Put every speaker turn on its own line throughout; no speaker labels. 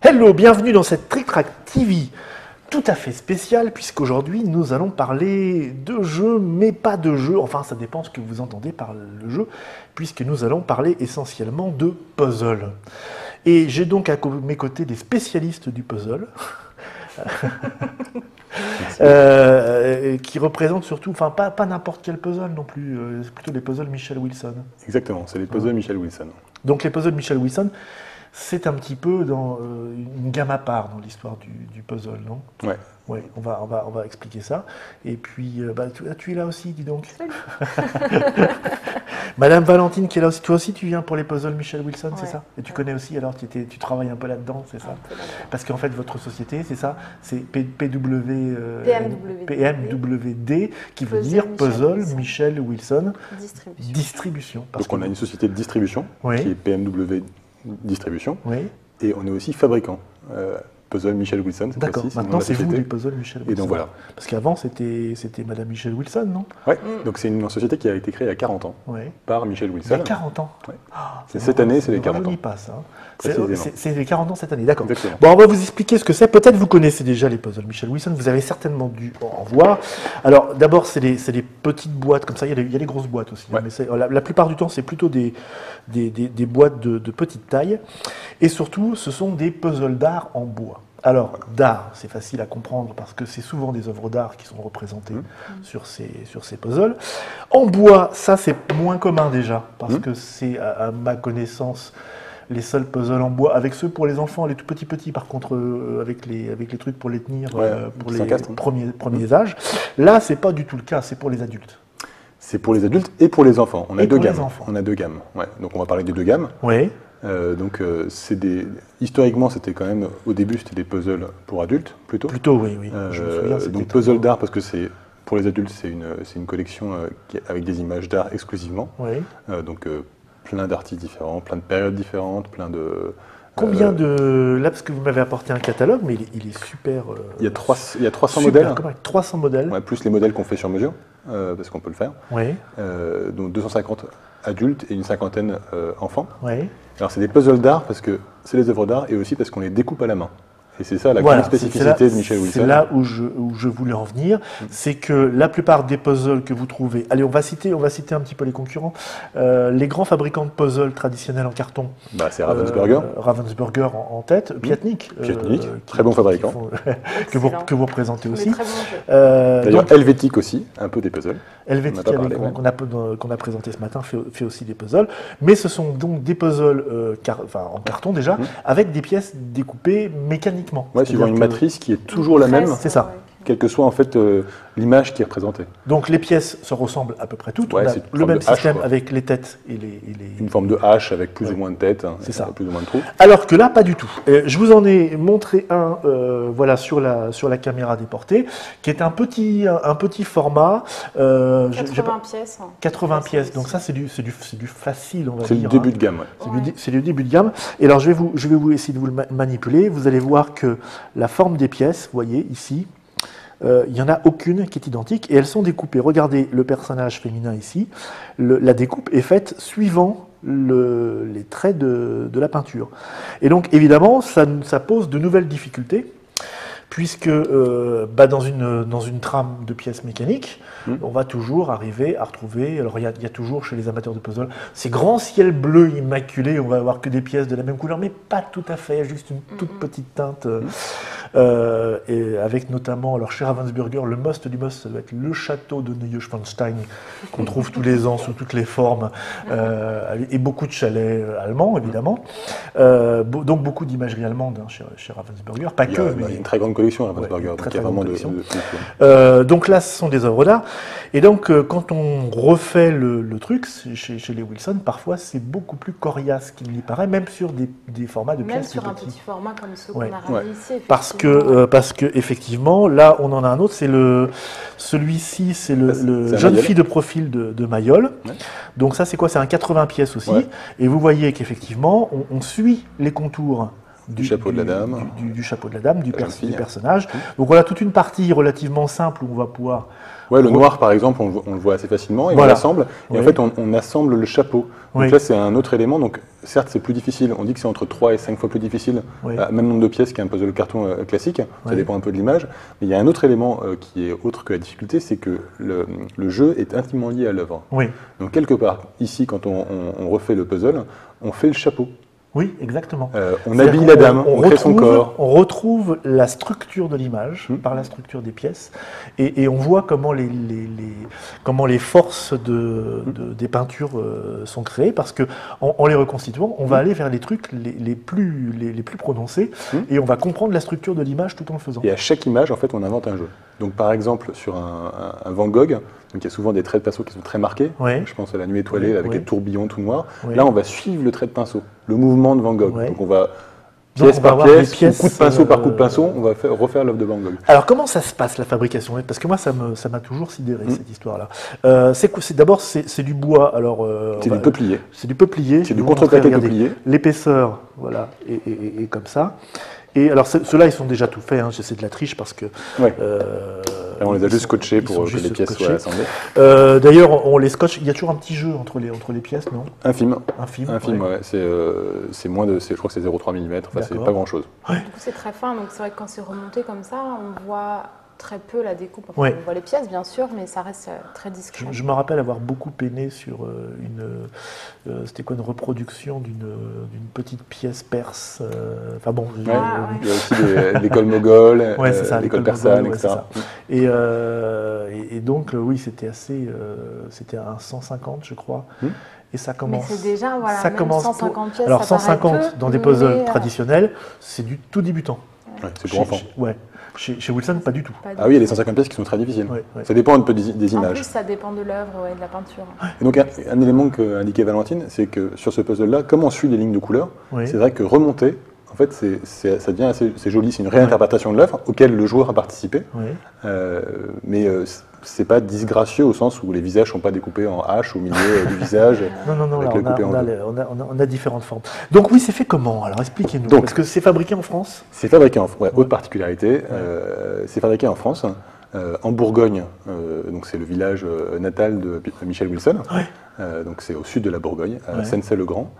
Hello, bienvenue dans cette Trick Track TV tout à fait spéciale, puisqu'aujourd'hui nous allons parler de jeux, mais pas de jeux, enfin ça dépend ce que vous entendez par le jeu, puisque nous allons parler essentiellement de puzzle. Et j'ai donc à mes côtés des spécialistes du puzzle, qui représentent surtout, enfin pas n'importe quel puzzle non plus, c'est plutôt les puzzles Michel Wilson.
Exactement, c'est les puzzles Michel Wilson.
Donc les puzzles Michel Wilson, c'est un petit peu dans une gamme à part dans l'histoire du puzzle, non?
Ouais.
Ouais, on va expliquer ça. Et puis, tu es là aussi, dis donc.
Salut.
Madame Valentine qui est là aussi. Toi aussi, tu viens pour les puzzles Michel Wilson, c'est
Ouais.
ça? Et tu connais aussi, alors tu travailles un peu là-dedans, c'est ça? Parce qu'en fait, votre société, c'est ça? C'est PMWD, qui veut dire Puzzle Michel Wilson Distribution.
Donc on a une société de distribution,
Oui.
qui est PMW Distribution,
Oui,
et on est aussi fabricant. Puzzle Michel Wilson, cette
d'accord.
fois-ci, le nom de
Maintenant,
la
c'est vous
société.
les puzzles Michel Wilson.
Et donc voilà.
Parce qu'avant, c'était Madame Michel Wilson, non?
Ouais. Donc c'est une société qui a été créée il y a 40 ans
Oui.
par Michel
Il y
Wilson.
a 40 ans.
Ouais.
Ah,
C'est cette année, c'est les
ne
40 ans.
rajeunit pas, ça.
Précisément.
C'est les 40 ans cette année, d'accord.
Exactement.
Bon, on va vous expliquer ce que c'est. Peut-être vous connaissez déjà les puzzles Michel Wilson, vous avez certainement dû en voir. Alors, d'abord, c'est des petites boîtes comme ça. Il y a des grosses boîtes aussi.
Ouais.
Mais la plupart du temps, c'est plutôt des boîtes de petite taille. Et surtout, ce sont des puzzles d'art en bois. Alors, d'art, c'est facile à comprendre parce que c'est souvent des œuvres d'art qui sont représentées sur ces puzzles. En bois, ça c'est moins commun déjà, parce que c'est, à ma connaissance, les seuls puzzles en bois, avec ceux pour les enfants, les tout petits, par contre, avec les trucs pour les tenir,
Ouais,
pour
qui
les
s'encastrent.
premiers âges. Là, c'est pas du tout le cas, c'est pour les adultes.
C'est pour les adultes et pour les enfants. On a
Et
deux
pour les
gammes.
enfants.
On a deux gammes. Ouais. Donc on va parler des deux gammes.
Oui,
Historiquement, c'était quand même, au début, c'était des puzzles pour adultes, plutôt.
plutôt, oui. Je me souviens, c'était
Donc puzzle d'art, parce que c'est pour les adultes, c'est une collection avec des images d'art exclusivement.
Oui.
Plein d'artistes différents, plein de périodes différentes, plein de...
Combien de... Là, parce que vous m'avez apporté un catalogue, mais il est super...
Il y a 300
super
modèles,
correct. 300 modèles.
ouais, plus les modèles qu'on fait sur mesure, parce qu'on peut le faire.
Oui,
Donc 250 adultes et une cinquantaine enfants.
oui.
Alors c'est des puzzles d'art parce que c'est des œuvres d'art et aussi parce qu'on les découpe à la main. Et c'est ça la
Voilà,
grande spécificité de Michel Wilson.
C'est là où je voulais en venir. C'est que la plupart des puzzles que vous trouvez... Allez, on va citer un petit peu les concurrents. Les grands fabricants de puzzles traditionnels en carton.
Bah, c'est Ravensburger.
Ravensburger en tête. Piatnik.
Piatnik, très bon fabricant.
Que vous représentez aussi.
Très bon jeu.
D'ailleurs,
Donc,
Helvétique aussi, un peu des puzzles.
Helvétique,
on en a pas parlé,
qu'on a présenté ce matin, fait aussi des puzzles. Mais ce sont donc des puzzles en carton déjà, avec des pièces découpées mécaniquement.
Ouais, suivant une matrice qui est toujours la même,
C'est ça.
quelle que soit en fait l'image qui est représentée.
Donc les pièces se ressemblent à peu près toutes.
Ouais,
On a
c'est une
le
forme
même
de hache,
système
quoi.
avec les têtes et les...
Une forme de hache avec plus ou moins de têtes,
C'est ça.
plus ou moins de trous.
Alors que là, pas du tout. Je vous en ai montré un voilà, sur la caméra déportée, qui est un petit format.
80 pièces.
80 pièces. Donc ça, c'est du facile, on va
C'est
dire.
le début de gamme. Ouais.
C'est le début de gamme. Et alors, je vais vous essayer de vous le manipuler. Vous allez voir que la forme des pièces, vous voyez ici, il n'y en a aucune qui est identique et elles sont découpées. Regardez le personnage féminin ici. La découpe est faite suivant les traits de la peinture. Et donc, évidemment, ça pose de nouvelles difficultés. Puisque dans une trame de pièces mécaniques, on va toujours arriver à retrouver, alors il y a toujours chez les amateurs de puzzle, ces grands ciels bleus immaculés, on va avoir que des pièces de la même couleur, mais pas tout à fait, juste une toute petite teinte, et avec notamment, alors chez Ravensburger, le must du must, ça doit être le château de Neuschwanstein, qu'on trouve tous les ans sous toutes les formes, et beaucoup de chalets allemands, évidemment. Donc beaucoup d'imagerie allemande chez Ravensburger, pas
Il y
que,
a
mais...
une très grande collection à Ravensburger,
Ouais,
donc il y a vraiment
collection.
de
Donc là, ce sont des œuvres d'art. Et donc, quand on refait le truc, chez les Wilson, parfois, c'est beaucoup plus coriace qu'il n'y paraît, même sur des formats de
Même
pièces
sur
plus
un
petits.
petit format comme ceux
Ouais.
qu'on a réalisés.
Parce que effectivement, là, on en a un autre. Celui-ci, c'est
C'est
le
un
jeune
Mayol.
fille de profil de Mayol.
Ouais.
Donc ça, c'est quoi? C'est un 80 pièces aussi.
Ouais.
Et vous voyez qu'effectivement, on suit les contours
du chapeau de la dame,
du chapeau de la dame, du
jeune fille.
personnage. Donc voilà toute une partie relativement simple où on va pouvoir...
Ouais, le noir, par exemple, on le voit assez facilement, et
Voilà.
on l'assemble, et en fait, on assemble le chapeau. Donc
Oui.
là, c'est un autre élément, donc certes, c'est plus difficile, on dit que c'est entre 3 et 5 fois plus difficile,
Oui.
même nombre de pièces qu'un puzzle carton classique, ça
Oui.
dépend un peu de l'image, mais il y a un autre élément qui est autre que la difficulté, c'est que le jeu est intimement lié à l'œuvre.
Oui,
Donc quelque part, ici, quand on refait le puzzle, on fait le chapeau.
oui, exactement.
On
C'est-à-dire
habille la dame, on crée son
retrouve-
corps.
On retrouve la structure de l'image par la structure des pièces et on voit comment les forces des peintures sont créées parce que en les reconstituant, on va aller vers les trucs les plus prononcés et on va comprendre la structure de l'image tout en le faisant.
Et à chaque image, en fait, on invente un jeu. Donc, par exemple, sur un Van Gogh, donc il y a souvent des traits de pinceau qui sont très marqués.
Oui.
Je pense à la nuit étoilée
Oui,
avec
oui.
les tourbillons tout noirs.
Oui.
Là, on va suivre le trait de pinceau, le mouvement de Van Gogh.
Oui.
Donc, on va
Donc,
pièce
on va
par
avoir
pièce,
des pièces,
coup de pinceau par coup de pinceau, on va refaire l'œuvre de Van Gogh.
Alors comment ça se passe la fabrication? Parce que moi ça m'a toujours sidéré cette histoire-là. D'abord c'est du bois. Alors
C'est du peuplier.
C'est du peuplier.
C'est du
Je vais vous
contreplaqué
montrer, regardez,
peuplier.
L'épaisseur, voilà, et comme ça. Et alors ceux-là ils sont déjà tout faits. Hein. C'est de la triche parce que.
Ouais.
euh,
Et on les a
ils
juste
sont-
scotchés
ils
pour
sont
que
juste
les pièces
scotchés.
soient assemblées.
D'ailleurs on les scotche. Il y a toujours un petit jeu entre les pièces, non?
Un film.
Un film.
Un film,
ouais.
ouais. C'est moins de, je crois que c'est 0,3 mm. Enfin, c'est
D'accord.
pas grand-chose.
Du coup, c'est très fin, donc c'est vrai que quand c'est remonté comme ça, on voit très peu la découpe. Enfin,
Ouais.
on voit les pièces, bien sûr, mais ça reste très discret.
Je me rappelle avoir beaucoup peiné sur c'était quoi, une reproduction d'une petite pièce perse. Enfin bon.
Ouais.
Ah, ouais.
Il y a aussi l'école moghole,
Ouais, c'est ça,
l'école
l'école
persane,
moghole, ouais,
etc.
c'est Et donc oui, c'était assez, c'était un 150, je crois. Et ça
Mais
commence.
c'est déjà, voilà,
ça
même
commence
150 pièces,
Alors
ça paraît
150
peu,
dans des puzzles
mais,
traditionnels, c'est du tout débutant.
Ouais, c'est pour enfants.
Ouais. Chez Wilson, pas du tout.
pas du
Ah oui, il y a les
tout.
150 pièces qui sont très difficiles.
Ouais, ouais.
Ça dépend un peu des
En
images.
plus, ça dépend de l'œuvre et de la peinture.
Et donc, un élément qu'a indiqué Valentine, c'est que sur ce puzzle-là, comme on suit les lignes de couleur,
Oui.
c'est vrai que remonter, en fait, ça devient c'est joli. C'est une réinterprétation de l'œuvre auquel le joueur a participé.
Ouais.
Mais c'est pas disgracieux au sens où les visages sont pas découpés en hache au milieu du visage.
Non,
avec
là,
le coupé en deux.
on a différentes formes. Donc oui, c'est fait comment? Alors expliquez-nous.
Donc,
Parce que c'est fabriqué en France?
C'est fabriqué en France. Autre particularité, c'est fabriqué en France, en Bourgogne. Donc c'est le village natal de Michel Wilson. Donc c'est au sud de la Bourgogne, à Sennecey-le-Grand.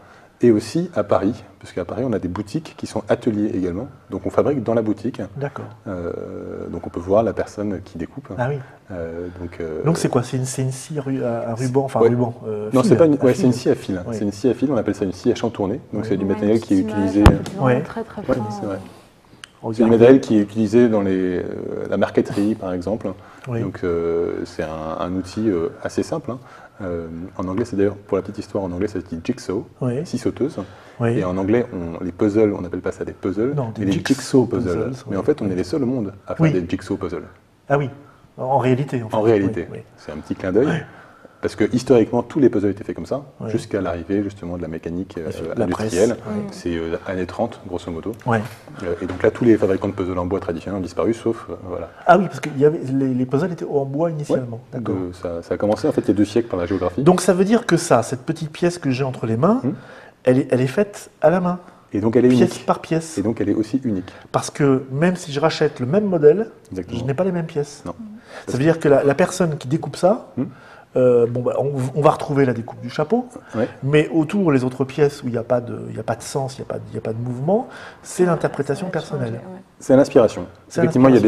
Et aussi à Paris, parce qu'à Paris, on a des boutiques qui sont ateliers également. Donc on fabrique dans la boutique.
D'accord.
Donc on peut voir la personne qui découpe.
Ah oui.
Donc
c'est quoi? C'est une scie à ruban, enfin
Ouais.
ruban.
non,
fil,
c'est pas une,
à
ouais,
fil.
c'est une scie à fil.
Ouais.
C'est une scie à fil, on appelle ça une scie à chantourner. Donc c'est du
Ouais,
matériel
une
qui est
petite image,
utilisé.
un peu de
Ouais.
très très
Ouais,
fin.
c'est vrai.
Regardez.
C'est du matériel qui est utilisé dans la marqueterie, par exemple.
Oui.
Donc c'est un outil assez simple. Hein. En anglais, c'est d'ailleurs, pour la petite histoire, en anglais, ça se dit jigsaw,
Oui.
scie sauteuse.
Oui.
Et en anglais, les puzzles, on n'appelle pas ça des puzzles,
Non, des
mais des jigsaw puzzles.
puzzles,
Mais
oui.
en fait, on est les seuls au monde à faire
Oui.
des jigsaw puzzles.
Ah oui. En réalité. En fait.
En réalité,
Oui, oui.
c'est un petit clin d'œil. Parce que historiquement, tous les puzzles étaient faits comme ça,
Ouais.
jusqu'à l'arrivée justement de la mécanique
La
industrielle.
presse, ouais.
C'est années 30, grosso modo.
Ouais.
Et donc là, tous les fabricants de puzzles en bois traditionnels ont disparu, sauf voilà.
Ah oui, parce que les puzzles étaient en bois initialement.
Ouais.
D'accord.
Ça a commencé en fait il y a 2 siècles par la géographie.
Donc ça veut dire que cette petite pièce que j'ai entre les mains, elle est faite à la main,
Et donc elle est
pièce
unique.
par pièce.
Et donc elle est aussi unique.
Parce que même si je rachète le même modèle,
Exactement.
je n'ai pas les mêmes pièces.
Non.
Ça veut dire que la personne qui découpe ça, on va retrouver la découpe du chapeau,
Ouais.
mais autour, les autres pièces où il n'y a pas de sens, il n'y a pas de mouvement, c'est l'interprétation personnelle.
Ouais.
C'est à l'inspiration.
C'est à
Effectivement, il y a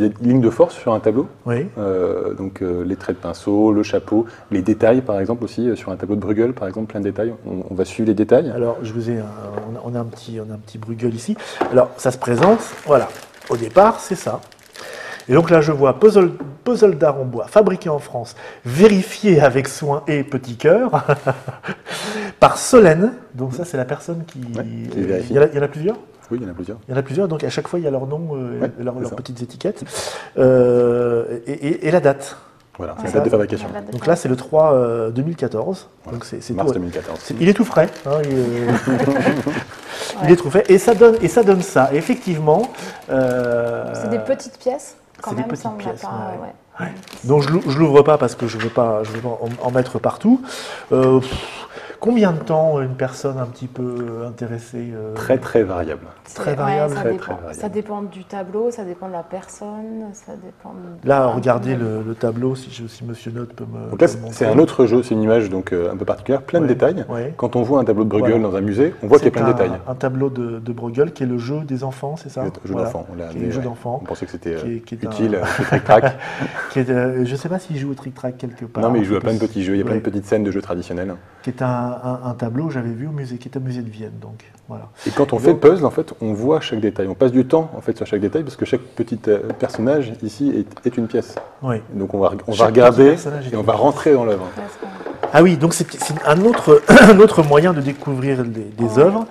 des lignes de force sur un tableau.
Oui.
Donc les traits de pinceau, le chapeau, les détails par exemple aussi, sur un tableau de Bruegel par exemple, plein de détails. On va suivre les détails.
Alors, on a un petit Bruegel ici. Alors, ça se présente, voilà. Au départ, c'est ça. Et donc là, je vois puzzle d'art en bois, fabriqué en France, vérifié avec soin et petit cœur, par Solène. Donc ça, c'est la personne qui
vérifie.
il y en a plusieurs.
Oui, il y en a plusieurs.
Il y en a plusieurs, donc à chaque fois, il y a leur nom,
c'est
leurs
ça.
petites étiquettes, et la date.
Voilà, c'est
Ouais.
la date de fabrication.
La date de
Donc là, c'est le 3 2014. Donc c'est
Mars
tout.
2014.
Il est tout frais. Hein, il est tout frais. Et ça donne ça. Et effectivement.
C'est des petites pièces, quand
c'est des
même,
petites
ça on n'a
pièces,
pas.
ouais. Donc je l'ouvre pas parce que je veux pas en mettre partout. Combien de temps une personne un petit peu intéressée
Très très variable.
Très variable.
Ça
Très,
dépend.
très variable.
Ça dépend du tableau, ça dépend de la personne, ça dépend.
Là, regardez le tableau, si Monsieur Note peut me.
Donc là,
peut me
c'est
montrer.
un autre jeu, c'est une image donc un peu particulière, plein de
Ouais,
détails.
ouais.
Quand on voit un tableau de Bruegel
Voilà.
dans un musée, on voit qu'il y a plein de détails.
Un tableau de Bruegel qui est le jeu des enfants, c'est ça?
Le jeu
Voilà.
d'enfant, on l'a
Qui est
amené.
le jeu
ouais.
d'enfant.
On pensait que c'était
Qui est
utile,
un-
le trick-track.
Je ne sais pas s'il joue au trick-track quelque part.
Non, mais il joue à plein de petits jeux, il y a plein
Ouais.
de petites scènes de jeux traditionnels.
Qui est un tableau que j'avais vu au musée, qui est au musée de Vienne. Donc, voilà.
Et quand on fait le puzzle, en fait, on voit chaque détail. On passe du temps en fait sur chaque détail parce que chaque petit personnage ici est une pièce.
Oui.
Donc on va
Chaque
regarder
petit personnage est
et on
une
va
pièce.
rentrer dans l'œuvre.
Ah oui, donc c'est un autre, un autre moyen de découvrir des œuvres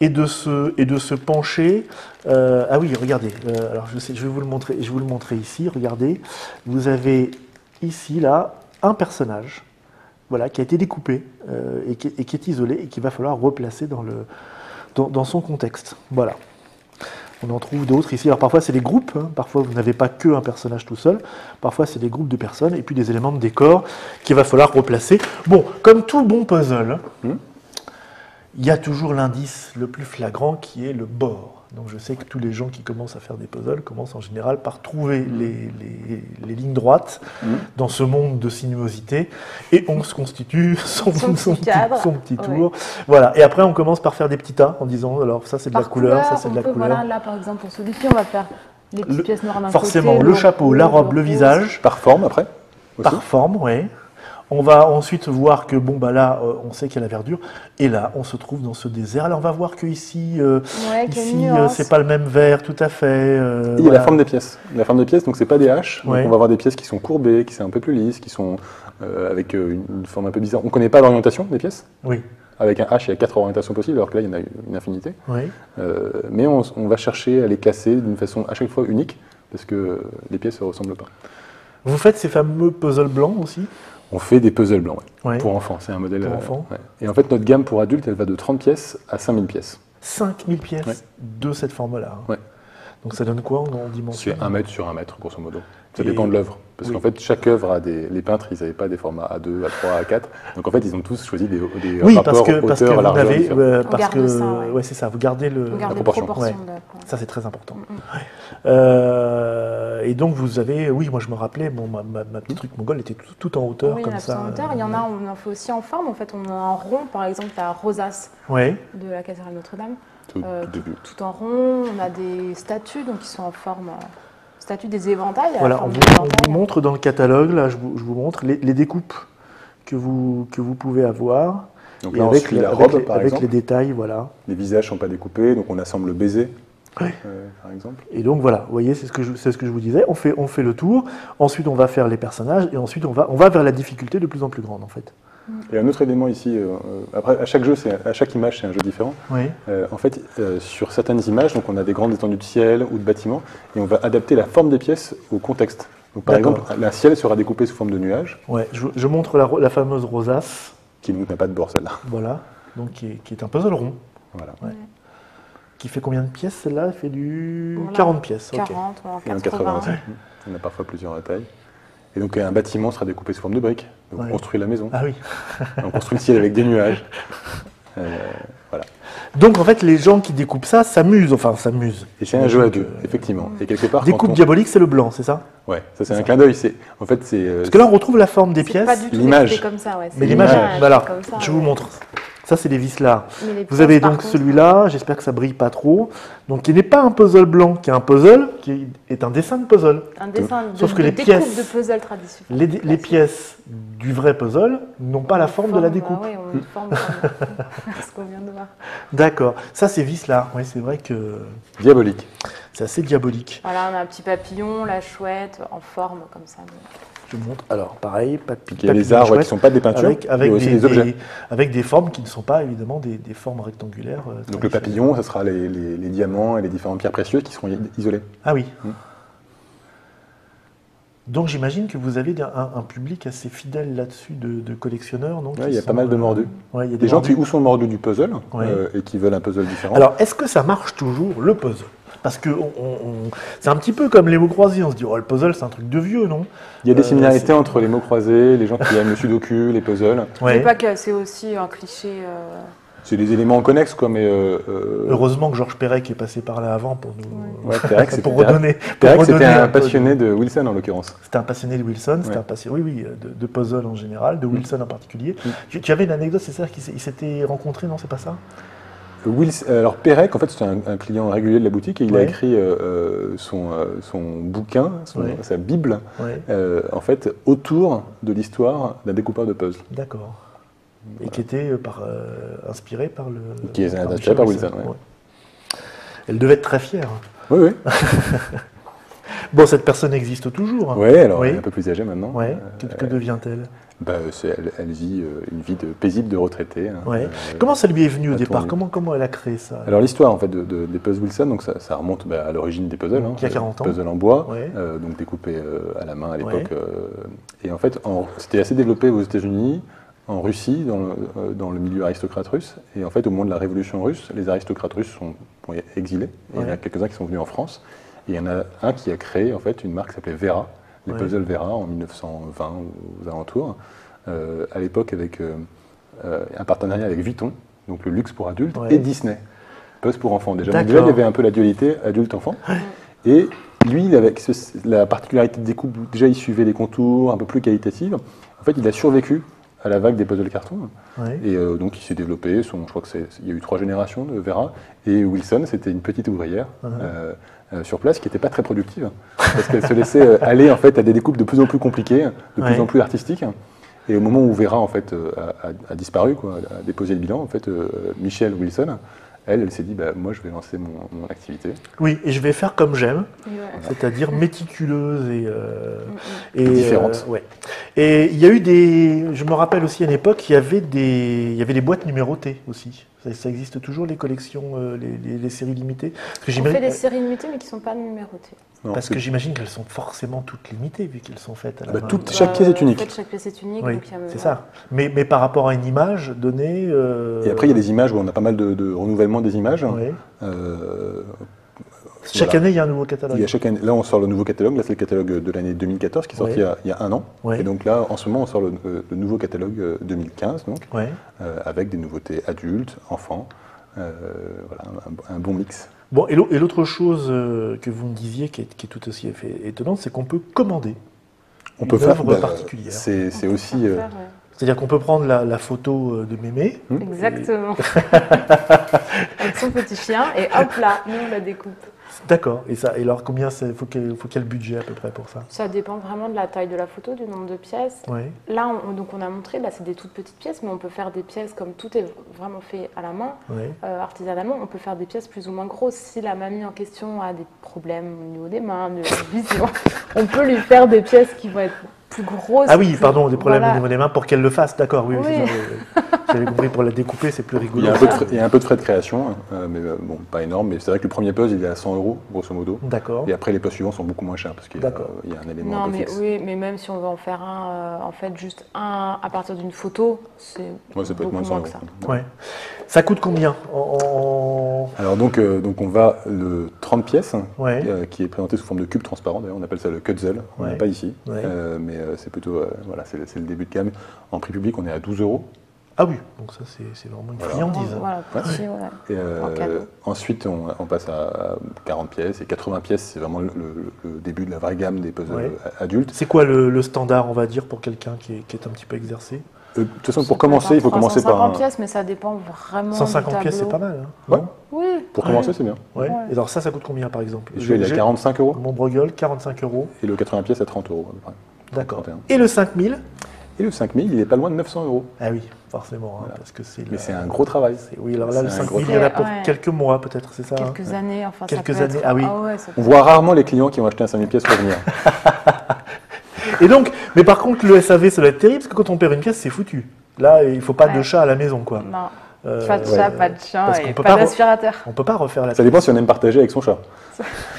et de se pencher. Ah oui, regardez. Alors je vais vous le montrer. Je vais vous le montrer ici. Regardez. Vous avez ici là un personnage, voilà, qui a été découpé et qui est isolé et qu'il va falloir replacer dans son contexte. Voilà. On en trouve d'autres ici. Alors parfois c'est des groupes, hein. Parfois vous n'avez pas qu'un personnage tout seul, parfois c'est des groupes de personnes et puis des éléments de décor qu'il va falloir replacer. Bon, comme tout bon puzzle, il y a toujours l'indice le plus flagrant qui est le bord. Donc je sais que tous les gens qui commencent à faire des puzzles commencent en général par trouver les lignes droites dans ce monde de sinuosité et on se constitue son petit tour. Voilà. Et après on commence par faire des petits tas en disant alors ça c'est de la couleur, ça c'est de la couleur.
Voilà, là par exemple pour celui-ci on va faire les petites pièces noires d'un
Forcément
côté,
le chapeau, la robe, le visage.
Par forme après aussi.
Par forme, oui. On va ensuite voir que, bon, bah là, on sait qu'il y a la verdure, et là, on se trouve dans ce désert. Là, on va voir que ici, c'est pas le même vert, tout à fait.
Il y a la forme des pièces. La forme des pièces, donc c'est pas des haches. Donc
Ouais.
on va avoir des pièces qui sont courbées, qui sont un peu plus lisses, qui sont avec une forme un peu bizarre. On connaît pas l'orientation des pièces.
Oui,
Avec un H, il y a 4 orientations possibles, alors que là, il y en a une infinité.
oui.
Mais on va chercher à les classer d'une façon à chaque fois unique, parce que les pièces ne se ressemblent pas.
Vous faites ces fameux puzzles blancs aussi?
On fait des puzzles blancs, ouais.
Ouais.
Pour enfants. C'est un modèle.
Pour enfants.
Ouais. Et en fait, notre gamme pour adultes, elle va de 30 pièces à 5000 pièces.
5000 pièces
Ouais.
de cette forme-là.
Ouais.
Donc ça donne quoi en dimension?
C'est 1 mètre sur 1 mètre, grosso modo. Ça
Et-
dépend de l'œuvre. Parce
oui.
qu'en fait, chaque œuvre a les peintres, ils n'avaient pas des formats A2, A3, A4. Donc en fait, ils ont tous choisi des
Oui,
rapports
parce que vous
hauteur, largeur
n'avez,
différents.
parce
garde
que,
ça, ouais.
ouais, c'est ça, vous gardez le.
On garde les
proportion.
proportions
Ouais.
de.
Ça, c'est très important. Et donc, vous avez, oui, moi je me rappelais, bon, ma petite truc mongole était tout en hauteur,
Oui, il y en
comme
a
ça.
tout en hauteur. Il y en a, on en fait aussi en forme. En fait, on a un rond, par exemple, la rosace
Ouais.
de la cathédrale Notre-Dame.
Tout début.
Tout en rond. On a des statues, donc qui sont en forme. Statues des éventails. à la
Voilà,
forme
on
des
vous
éventails.
montre dans le catalogue, là, je vous montre les découpes que vous pouvez avoir.
Donc
Et
là, on suit la robe, par
avec
exemple.
les détails, voilà.
Les visages ne sont pas découpés, donc on assemble le baiser,
Ouais.
par exemple.
Et donc voilà, vous voyez, c'est ce que je vous disais. On fait le tour. Ensuite, on va faire les personnages, et ensuite on va vers la difficulté de plus en plus grande, en fait.
Et un autre élément ici, après, à chaque image, c'est un jeu différent.
Oui.
En fait, sur certaines images, donc on a des grandes étendues de ciel ou de bâtiments, et on va adapter la forme des pièces au contexte. Donc, par
D'accord.
exemple, un ciel sera découpé sous forme de nuage,
Ouais. Je montre la fameuse rosace,
qui donc n'a pas de bord celle-là.
voilà, donc qui est un puzzle rond.
Voilà.
Qui fait combien de pièces celle-là? Elle fait du
Voilà.
40 pièces. Ok.
40, ou
Et en
80.
On a parfois plusieurs tailles. Et donc un bâtiment sera découpé sous forme de briques. Donc
Ouais.
on construit la maison,
Ah oui.
on construit le ciel avec des nuages. Voilà.
Donc en fait, les gens qui découpent ça s'amusent, enfin s'amusent.
Et c'est un jeu à deux, effectivement. Et quelque part,
Découpe
quand
diabolique, c'est le blanc, c'est ça?
Ouais, ça c'est
C'est
un
ça.
clin d'œil. En fait, c'est.
Parce que là, on retrouve la forme des
C'est
pièces.
pas du tout
l'image.
découpé comme ça, ouais.
Mais
C'est
l'image, voilà,
comme ça,
je vous
ouais.
montre. Ça, c'est les vis là.
Mais les
Vous
pièces,
avez
par
donc
contre,
celui-là, j'espère que ça brille pas trop. Donc, qui n'est pas un puzzle blanc, qui est un puzzle, qui est un dessin de puzzle.
un dessin
Sauf
de,
que les
de découpe
pièces-
de puzzle traditionnel.
Les pièces du vrai puzzle n'ont pas la forme de la découpe.
Oui, on a une forme comme ce qu'on vient de voir.
D'accord. Ça, c'est vis là. Oui, c'est vrai que
diabolique.
c'est assez diabolique.
Voilà, on a un petit papillon, la chouette, en forme comme ça.
Je vous montre. Alors, pareil, pas de
Il y a les arbres qui ne sont pas des peintures,
avec,
il y a aussi des objets.
avec des formes qui ne sont pas évidemment des formes rectangulaires.
Donc le
traditionnelles.
papillon, ça sera les diamants et les différentes pierres précieuses qui seront isolées.
Ah oui.
Mm.
Donc j'imagine que vous avez un public assez fidèle là-dessus de collectionneurs. Donc,
Ouais, il y a pas mal de mordus.
Ouais, il y a
Des gens
mordus.
qui ou sont mordus du puzzle
Ouais.
et qui veulent un puzzle différent.
Alors, est-ce que ça marche toujours, le puzzle? Parce que c'est un petit peu comme les mots croisés, on se dit, oh, le puzzle, c'est un truc de vieux, non?
Il y a des similarités entre les mots croisés, les gens qui aiment le sudoku, les puzzles.
Ouais.
C'est pas que c'est aussi un cliché.
C'est des éléments connexes, quoi, mais...
Heureusement que Georges Perec est passé par là avant pour nous...
Ouais, Perec,
pour redonner...
Perec, c'était un passionné de Wilson, en l'occurrence.
C'était un passionné de Wilson, c'était un passionné, oui, de puzzle en général, de Wilson en particulier. Tu avais une anecdote, c'est ça, qu'ils s'étaient rencontrés, non, c'est pas ça?
Alors Perec, en fait, c'était un client régulier de la boutique et il a écrit son bouquin, sa Bible, en fait, autour de l'histoire d'un découpeur de puzzles.
D'accord. Et qui était inspiré par le...
Qui est inspiré par Wilson, ouais.
Elle devait être très fière.
Oui, oui.
Bon, cette personne existe toujours.
Oui, alors elle est un peu plus âgée maintenant.
Ouais. Que devient-elle?
Elle vit une vie paisible de retraité.
Ouais. Comment ça lui est venu au départ? Comment elle a créé ça?
Alors l'histoire en fait des puzzles Wilson, donc ça remonte à l'origine des puzzles.
Il y a 40 ans.
Puzzles en bois, donc découpés à la main à l'époque. Et en fait, c'était assez développé aux États-Unis, en Russie, dans le milieu aristocrate russe. Et en fait, au moment de la Révolution russe, les aristocrates russes sont exilés. Et il y en a quelques-uns qui sont venus en France. Et il y en a un qui a créé en fait une marque qui s'appelait Vera, les puzzles Vera, en 1920 aux alentours. À l'époque avec un partenariat avec Vuitton, donc le luxe pour adultes, et Disney, puzzle pour enfants. Déjà, il y avait un peu la dualité adulte-enfant. Et lui, avec la particularité de découpe, déjà il suivait des contours un peu plus qualitatifs. En fait, il a survécu à la vague des puzzles carton. Et donc il s'est développé, je crois qu'il y a eu 3 générations de Vera. Et Wilson, c'était une petite ouvrière sur place qui n'était pas très productive, parce qu'elle se laissait aller en fait, à des découpes de plus en plus compliquées, de plus en plus artistiques. Et au moment où Vera en fait, a disparu, a déposé le bilan, en fait, Michelle Wilson, elle s'est dit, moi je vais lancer mon activité.
Oui, et je vais faire comme j'aime, c'est-à-dire méticuleuse et
différente.
Et il y a eu je me rappelle aussi à une époque, il y avait des boîtes numérotées aussi. Ça existe toujours, les collections, les séries limitées?
On fait des séries limitées, mais qui ne sont pas numérotées.
Non, parce que j'imagine qu'elles sont forcément toutes limitées, vu qu'elles sont faites à la main.
Chaque pièce est unique.
En fait, chaque pièce est unique.
Oui, c'est ça. Mais par rapport à une image donnée...
Et après, il y a des images où on a pas mal de renouvellement des images.
Chaque année, il y a un nouveau catalogue.
Chaque année, là, on sort le nouveau catalogue. Là, c'est le catalogue de l'année 2014 qui est sorti il y a 1 an. Et donc là, en ce moment, on sort le nouveau catalogue 2015, donc, avec des nouveautés adultes, enfants. Voilà, un bon mix.
Bon, et l'autre chose que vous me disiez qui est tout aussi étonnante, c'est qu'on peut commander une œuvre particulière.
C'est aussi...
C'est-à-dire qu'on peut prendre la photo de Mémé.
Exactement. Avec son petit chien, et hop là, nous on la découpe.
D'accord. Et alors, combien faut quel budget à peu près pour ça?
Ça dépend vraiment de la taille de la photo, du nombre de pièces. Là, on a montré, là c'est des toutes petites pièces, mais on peut faire des pièces comme tout est vraiment fait à la main, artisanalement. On peut faire des pièces plus ou moins grosses. Si la mamie en question a des problèmes au niveau des mains, de vision, on peut lui faire des pièces qui vont être plus grosses.
Ah oui, pardon, des problèmes au niveau des mains pour qu'elle le fasse, d'accord, oui. J'avais compris, pour la découper, c'est plus rigolo.
Il y a un peu de frais de création, mais bon, pas énorme, mais c'est vrai que le premier puzzle, il est à 100 €, grosso modo.
D'accord.
Et après, les puzzles suivants sont beaucoup moins chers, parce qu'il y a un élément un peu fixe.
Oui, mais même si on veut en faire en fait, juste un à partir d'une photo, c'est
ça peut être moins de 100 €
que ça.
Ça coûte combien
Alors donc on va le 30 pièces, qui est présenté sous forme de cube transparent, d'ailleurs on appelle ça le Kutzel, on n'a pas ici, mais c'est plutôt, c'est le début de gamme. En prix public, on est à 12 €.
Ah oui, donc ça c'est vraiment une friandise.
Et ensuite on passe à 40 pièces et 80 pièces, c'est vraiment le début de la vraie gamme des puzzles adultes.
C'est quoi le standard, on va dire, pour quelqu'un qui est un petit peu exercé?
De toute façon, pour commencer, il faut commencer par
150 pièces, mais ça dépend vraiment
150 pièces, c'est pas mal. Hein,
oui.
Pour commencer, c'est bien.
Et alors ça coûte combien, par exemple?
Il est à 45 €.
Mon Bruegel, 45 €.
Et le 80 pièces à 30 € à peu près.
D'accord. Et le 5000?
Et le 5000, il est pas loin de 900 €.
Ah oui, forcément, parce que c'est...
Mais c'est un gros travail.
Oui, alors là, le 5000, il y en a pour quelques mois, peut-être, c'est ça?
Quelques années, enfin,
quelques années, ah oui.
On voit rarement les clients qui ont acheté un 5000 pièces revenir.
Et donc, mais par contre, le SAV, ça doit être terrible, parce que quand on perd une pièce, c'est foutu. Là, il ne faut pas de chat à la maison, quoi.
Non. Pas de chat, pas de chien et pas d'aspirateur.
On ne peut pas refaire la pièce.
Ça dépend si on aime partager avec son chat.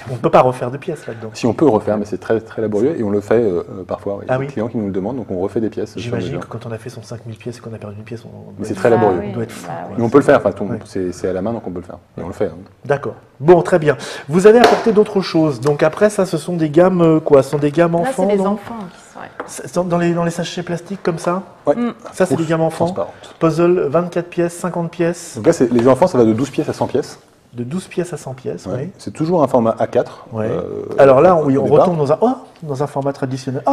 On ne peut pas refaire de pièces là-dedans.
Si on peut refaire, mais c'est très, très laborieux et on le fait parfois. Il y a des
oui.
clients qui nous le demandent, donc on refait des pièces.
J'imagine que quand on a fait son 5000 pièces et qu'on a perdu une pièce,
mais c'est très laborieux.
On doit être fou.
Mais on peut le faire, c'est à la main, donc on peut le faire. Et on le fait. Hein.
D'accord. Bon, très bien. Vous avez apporté d'autres choses. Donc après, ça, ce sont des gammes quoi? Ce sont des gammes enfants?
Là, c'est les enfants qui sont...
Dans les sachets plastiques comme ça?
Ouais.
Ça, c'est des gammes enfants? Puzzle, 24 pièces, 50 pièces?
Donc là, les enfants, ça va de 12 pièces à 100 pièces.
De 12 pièces à 100 pièces, oui.
C'est toujours un format A4.
Ouais. Alors là, on retourne dans un format traditionnel.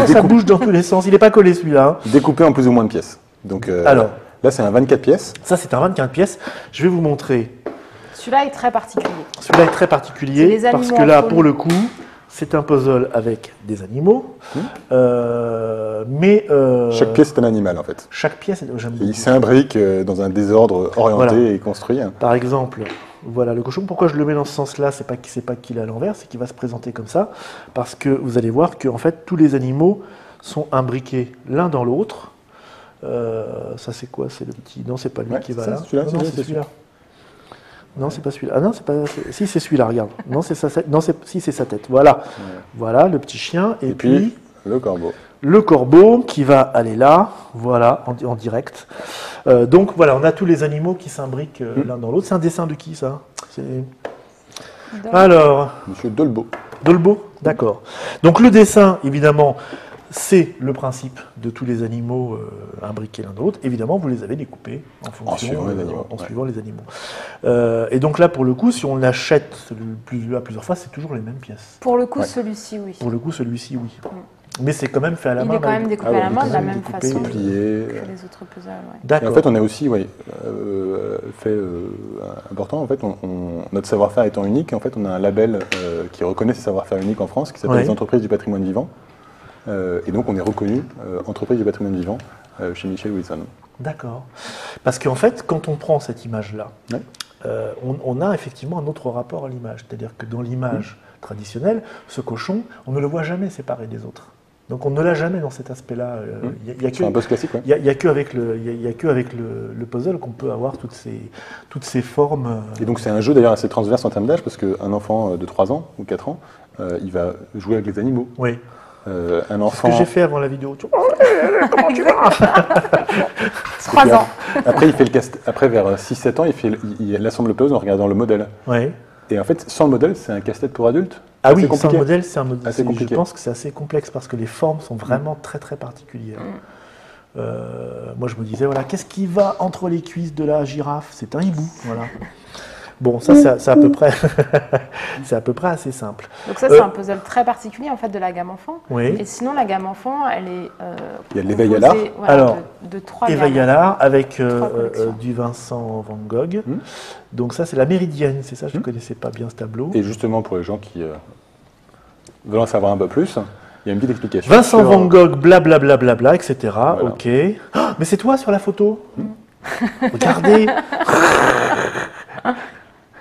Ça bouge dans tous les sens. Il n'est pas collé celui-là.
Découpé en plus ou moins de pièces. Donc alors, là, c'est un 24 pièces.
Ça, c'est un 24 pièces. Je vais vous montrer.
Celui-là est très particulier.
Celui-là est très particulier parce que là, pour le coup, c'est un puzzle avec des animaux.
Chaque pièce est un animal, en fait.
Chaque pièce, j'aime beaucoup.
Il s'imbrique dans un désordre orienté et construit.
Par exemple, voilà le cochon. Pourquoi je le mets dans ce sens-là? C'est pas qu'il est à l'envers, c'est qu'il va se présenter comme ça. Parce que vous allez voir que en fait, tous les animaux sont imbriqués l'un dans l'autre. Ça, c'est quoi? C'est le petit... Non, c'est pas lui qui va là.
Non, c'est celui-là.
Non, c'est pas celui-là. Ah non, c'est pas. Si, c'est celui-là, regarde. Non, c'est sa tête. Non, si, c'est sa tête. Voilà. Voilà, le petit chien. Et puis
le corbeau.
Le corbeau qui va aller là, voilà, en direct. Donc voilà, on a tous les animaux qui s'imbriquent l'un dans l'autre. C'est un dessin de qui, ça? Alors.
Monsieur Dolbeau.
Dolbeau, d'accord. Donc le dessin, évidemment, c'est le principe de tous les animaux imbriqués l'un dans l'autre. Évidemment, vous les avez découpés en suivant les animaux. Et donc là, pour le coup, si on l'achète à plusieurs fois, c'est toujours les mêmes pièces.
Pour le coup, celui-ci, oui.
Pour le coup, celui-ci, oui. Mais c'est quand même fait à la main.
Il est quand même découpé à la main de la même façon que
les
autres puzzles.
D'accord.
En fait, on a aussi fait important. En fait, notre savoir-faire étant unique, en fait, on a un label qui reconnaît ces savoir-faire uniques en France, qui s'appelle les entreprises du patrimoine vivant. Et donc, on est reconnu entreprise du patrimoine vivant chez Michel Wilson.
D'accord. Parce qu'en fait, quand on prend cette image-là, on a effectivement un autre rapport à l'image. C'est-à-dire que dans l'image traditionnelle, ce cochon, on ne le voit jamais séparé des autres. Donc on ne l'a jamais dans cet aspect-là.
C'est un puzzle classique.
Il n'y a qu'avec le puzzle qu'on peut avoir toutes ces formes.
Et donc c'est un jeu d'ailleurs assez transverse en termes d'âge, parce qu'un enfant de 3 ans ou 4 ans, il va jouer avec les animaux.
Oui.
Un enfant...
Ce que j'ai fait avant la vidéo. Comment tu vas?
3 ans.
Après, après vers 6-7 ans, il assemble le puzzle en regardant le modèle.
Oui.
Et en fait, sans le modèle, c'est un casse-tête pour adultes.
Ah oui, sans le modèle, c'est un modèle
assez compliqué.
Je pense que c'est assez complexe parce que les formes sont vraiment très très particulières. Moi, je me disais, voilà, qu'est-ce qui va entre les cuisses de la girafe? C'est un hibou, voilà. Bon, ça, c'est à peu près, c'est à peu près assez simple.
Donc ça, c'est un puzzle très particulier en fait de la gamme enfant.
Oui.
Et sinon, la gamme enfant, elle est
il y a l'éveil à l'art.
Voilà,
alors,
de 3
éveil à l'art avec du Vincent Van Gogh. Donc ça, c'est la Méridienne, c'est ça, je ne connaissais pas bien ce tableau.
Et justement, pour les gens qui veulent en savoir un peu plus, il y a une petite explication.
Van Gogh, blablabla, etc. Voilà. Ok. Oh, mais c'est toi sur la photo. Regardez.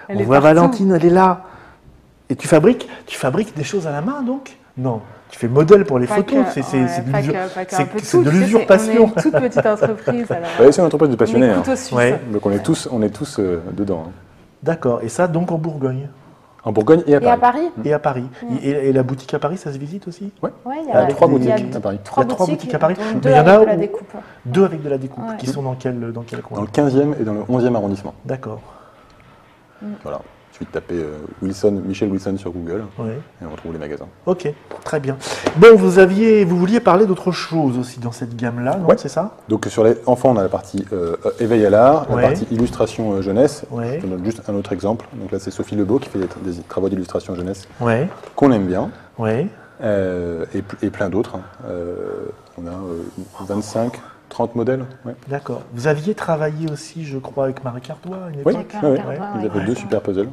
On voit Valentine, elle est là. Et tu fabriques des choses à la main, donc? Non, tu fais modèle pour les photos. C'est de l'usurpation.
On est une toute petite entreprise.
Oui, c'est une entreprise de passionnés.
Donc
on est tous dedans.
D'accord. Et ça, donc en Bourgogne?
En Bourgogne et à Paris.
Et à Paris. Et la boutique à Paris, ça se visite aussi?
Oui,
il y a
3 boutiques à Paris.
Il y a 3 boutiques à Paris.
Mais il y en a
2 avec de la découpe. Qui sont dans quel coin?
Dans le 15e et dans le 11e arrondissement.
D'accord.
Voilà. Il suffit de taper Michel Wilson sur Google et on retrouve les magasins. Ok,
très bien. Bon, vous vouliez parler d'autre chose aussi dans cette gamme-là, non? C'est ça?
Donc sur les enfants, on a la partie éveil à l'art, la partie illustration jeunesse. Je te donne juste un autre exemple. Donc là, c'est Sophie Lebeau qui fait des travaux d'illustration jeunesse qu'on aime bien. Et plein d'autres. On a 25... 30 modèles.
D'accord. Vous aviez travaillé aussi, je crois, avec Marie Cardois à une
époque.
Oui.
Ils avaient 2 super puzzles.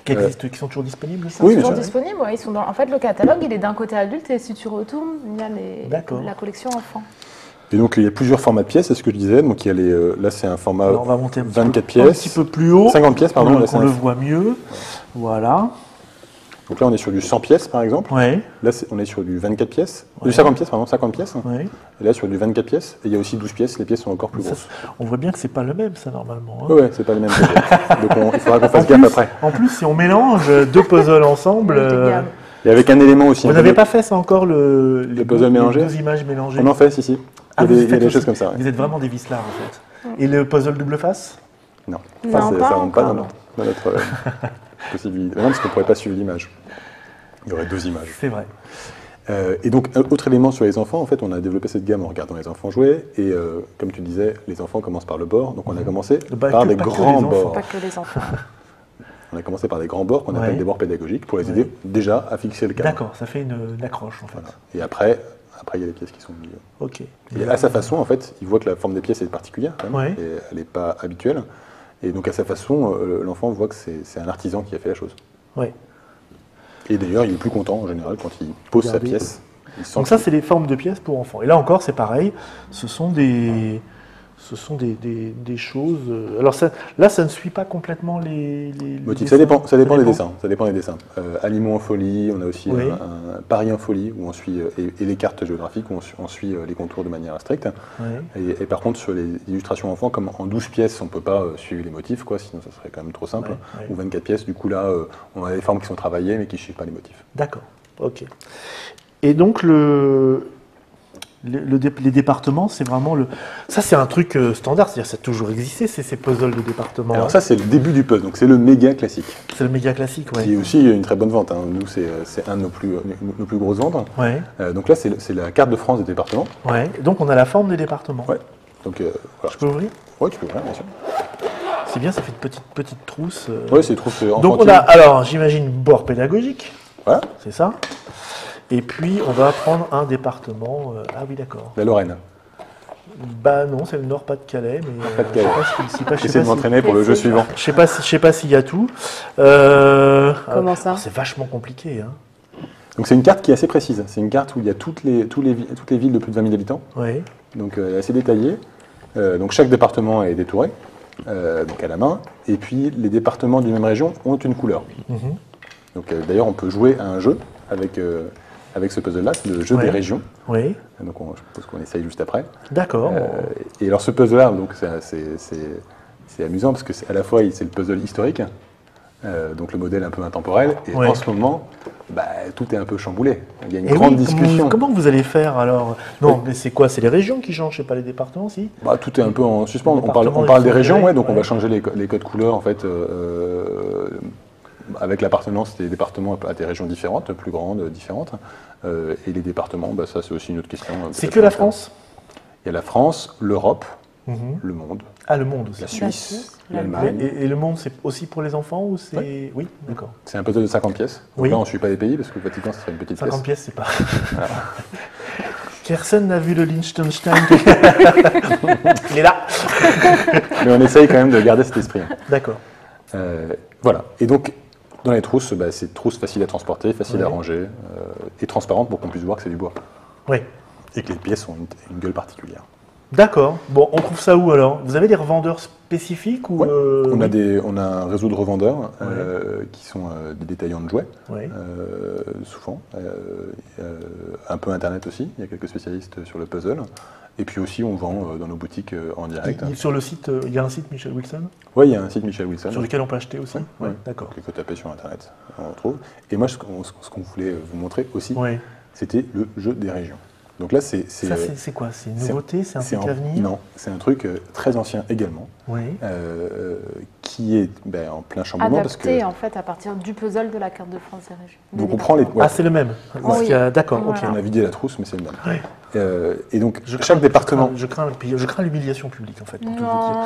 Qui sont toujours disponibles, ça?
Ils sont toujours disponibles, ils sont en fait, le catalogue, il est d'un côté adulte et si tu retournes, il y a la collection enfant.
Et donc, il y a plusieurs formats de pièces, c'est ce que je disais. Donc, il y a là, c'est un format
on va monter
24 pièces.
Un petit peu plus haut.
50 pièces, pardon.
On le voit mieux. Voilà.
Donc là, on est sur du 100 pièces, par exemple.
Ouais.
Là, on est sur du 24 pièces. Du 50 pièces, pardon, 50 pièces.
Ouais.
Et là, sur du 24 pièces. Et il y a aussi 12 pièces. Les pièces sont encore plus grosses.
On voit bien que c'est pas le même, ça, normalement. Hein.
Oui, c'est pas le même. Donc il faudra qu'on fasse gaffe après.
En plus, si on mélange 2 puzzles ensemble...
Et avec un élément aussi.
Vous n'avez pas fait ça encore, les
puzzle mélangé?
Les 2 images mélangées?
On en fait, si. Il y a des choses comme ça. Ouais.
Vous êtes vraiment des vislards, en fait. Et le puzzle double face?
Non. Ça rentre pas dans notre possibilité. Non, parce qu'on ne pourrait pas suivre l'image. Il y aurait 2 images.
C'est vrai.
Et donc, autre élément sur les enfants, en fait, on a développé cette gamme en regardant les enfants jouer. Et comme tu disais, les enfants commencent par le bord. Donc, on a commencé par des grands bords.
Pas que les enfants.
On a commencé par des grands bords qu'on appelle des bords pédagogiques pour les aider déjà à fixer le cadre.
D'accord, ça fait une accroche, en fait.
Voilà. Et après, il y a les pièces qui sont au milieu.
Ok.
Et à sa façon, en fait, il voit que la forme des pièces est particulière, quand même, et elle n'est pas habituelle. Et donc, à sa façon, l'enfant voit que c'est un artisan qui a fait la chose.
Oui.
Et d'ailleurs, il est plus content, en général, quand il pose sa pièce.
Donc ça, c'est les formes de pièces pour enfants. Et là encore, c'est pareil. Ce sont des choses... Alors là, ça ne suit pas complètement les
motifs. Ça dépend des dessins. Ça dépend des dessins. Animaux en folie, on a aussi un Paris en folie, où on suit, et les cartes géographiques, où on suit les contours de manière stricte. Oui. Et par contre, sur les illustrations enfants, comme en 12 pièces, on ne peut pas suivre les motifs, quoi, sinon ça serait quand même trop simple. Ou 24 pièces, du coup là, on a des formes qui sont travaillées, mais qui ne suivent pas les motifs. D'accord,
ok. Et donc les départements, c'est vraiment ça, c'est un truc standard, c'est-à-dire ça a toujours existé, ces puzzles de départements.
Alors ça, c'est le début du puzzle, donc c'est le méga classique.
C'est le méga classique, oui.
Qui est aussi une très bonne vente. Hein. Nous, c'est un de nos plus grosses ventes.
Ouais.
Donc là, c'est la carte de France des départements.
Ouais. Donc on a la forme des départements.
Ouais. Donc voilà.
Je peux ouvrir?
Oui, tu peux ouvrir, bien sûr.
C'est bien, ça fait une petite trousse.
Oui, c'est une trousse enfantine.
Donc on a, alors j'imagine, bord pédagogique.
Voilà.
C'est ça. Et puis, on va prendre un département... ah oui, d'accord.
La Lorraine.
Bah non, c'est le Nord-Pas-de-Calais. Mais
Pas-de-Calais. J'essaie de m'entraîner pour le jeu suivant.
Je sais pas s'il y a tout.
Comment ça?
C'est vachement compliqué. Hein.
Donc c'est une carte qui est assez précise. C'est une carte où il y a toutes les villes de plus de 20 000 habitants.
Oui.
Donc elle est assez détaillée. Donc chaque département est détouré, donc à la main. Et puis les départements d'une même région ont une couleur. Donc d'ailleurs, on peut jouer à un jeu avec ce puzzle-là, c'est le jeu des régions. Oui. Donc je propose qu'on essaye juste après.
D'accord.
Et alors ce puzzle-là, donc c'est amusant parce que à la fois c'est le puzzle historique, donc le modèle un peu intemporel, et en ce moment, tout est un peu chamboulé. Il y a une grande discussion.
Comment vous allez faire alors? Non, mais c'est quoi? C'est les régions qui changent, c'est pas les départements, si?
Tout est un peu en suspens. On parle des régions, donc on va changer les codes couleurs en fait. Avec l'appartenance des départements à des régions différentes, plus grandes, différentes. Et les départements, ça c'est aussi une autre question.
C'est que la France?
Il y a la France, l'Europe, le monde.
Ah, le monde aussi.
La Suisse, l'Allemagne.
Et le monde, c'est aussi pour les enfants ou c'est... Oui, d'accord.
C'est un puzzle de 50 pièces. Donc là, on ne suit pas les pays parce que le Vatican, ce serait une petite
50
pièce.
50 pièces, c'est pas... Voilà. Personne n'a vu le Liechtenstein. Il est là.
Mais on essaye quand même de garder cet esprit.
D'accord.
Voilà. Et donc, dans les trousses, c'est trousses faciles à transporter, faciles à ranger et transparentes pour qu'on puisse voir que c'est du bois.
Oui.
Et que les pièces ont une gueule particulière.
D'accord. Bon, on trouve ça où alors? Vous avez des revendeurs spécifiques ou
on a un réseau de revendeurs qui sont des détaillants de jouets, souvent. Un peu Internet aussi, il y a quelques spécialistes sur le puzzle. Et puis aussi, on vend dans nos boutiques en direct.
Sur le site, il y a un site Michel Wilson?
Oui, il y a un site Michel Wilson.
Sur lequel on peut acheter aussi?
Oui,
d'accord.
Il faut taper sur Internet, on retrouve. Et moi, ce qu'on voulait vous montrer aussi, c'était le jeu des régions. Donc là, c'est
quoi? C'est une nouveauté? C'est un truc à venir?
Non, c'est un truc très ancien également, qui est en plein chamboulement.
Adapté en fait à partir du puzzle de la carte de France des régions.
Donc on prend les...
Ah, c'est le même? D'accord,
ok. On a vidé la trousse, mais c'est le même. Et donc, chaque département...
Je crains l'humiliation publique, en fait, pour tout vous
dire.